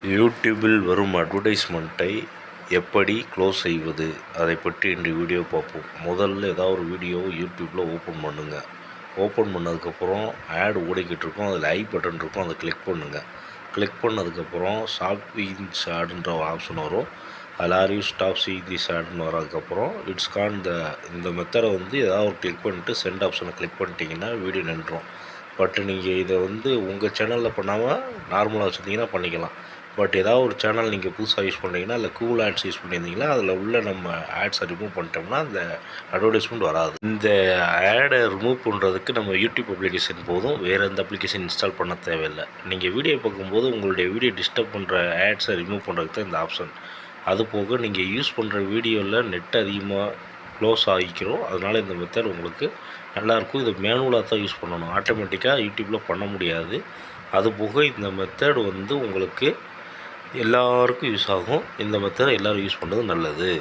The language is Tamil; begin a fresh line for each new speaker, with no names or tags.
யூடியூபில் வரும் அட்வர்டைஸ்மெண்ட்டை எப்படி க்ளோஸ் செய்வது அதை பற்றி இன்று வீடியோ பார்ப்போம். முதல்ல ஏதாவது ஒரு வீடியோவை யூடியூப்பில் ஓப்பன் பண்ணுங்கள். ஓப்பன் பண்ணதுக்கப்புறம் ஆட் ஓடிக்கிட்டு இருக்கும். அதில் ஐ பட்டன் இருக்கும், அதை கிளிக் பண்ணுங்கள். கிளிக் பண்ணதுக்கப்புறம் ஸ்டாப் சீயிங் ஆடுன்ற ஒரு ஆப்ஷன் வரும். அதில் are you stop seeing this ஆடுன்னு வரதுக்கப்புறம் இட்ஸ் கான் இந்த மெத்தடை ஏதாவது ஒரு கிளிக் பண்ணிட்டு சென்ட் ஆப்ஷனை கிளிக் பண்ணிட்டீங்கன்னா வீடியோ நின்றுடும். பட் நீங்கள் இதை உங்கள் சேனலில் பண்ணாமல் நார்மலாக வச்சுருந்தீங்கன்னா பண்ணிக்கலாம். பட் ஏதாவது ஒரு சேனல் நீங்கள் புதுசாக யூஸ் பண்ணுறீங்கன்னா இல்லை கூகுள் ஆட்ஸ் யூஸ் பண்ணியிருந்தீங்கன்னா அதில் உள்ள நம்ம ஆட்ஸை ரிமூவ் பண்ணிட்டோம்னா அந்த அட்வர்டைஸ்மெண்ட் வராது. இந்த ஆடை ரிமூவ் பண்ணுறதுக்கு நம்ம யூடியூப் அப்ளிகேஷன் போதும், வேறு எந்த அப்ளிகேஷன் இன்ஸ்டால் பண்ண தேவையில்லை. நீங்கள் வீடியோ பார்க்கும்போது உங்களுடைய வீடியோ டிஸ்டர்ப் பண்ணுற ஆட்ஸை ரிமூவ் பண்ணுறதுக்கு தான் இந்த ஆப்ஷன். அது போக நீங்கள் யூஸ் பண்ணுற வீடியோவில் நெட் அதிகமாக க்ளோஸ் ஆகிக்கிறோம். அதனால் இந்த மெத்தட் உங்களுக்கு நல்லாயிருக்கும். இதை மேனுவலாக தான் யூஸ் பண்ணணும், ஆட்டோமேட்டிக்காக யூடியூப்பில் பண்ண முடியாது. அதுபோக இந்த மெத்தட் உங்களுக்கு எல்லாருக்கும் யூஸ் ஆகும். இந்த மெத்தடை எல்லோரும் யூஸ் பண்ணுறது நல்லது.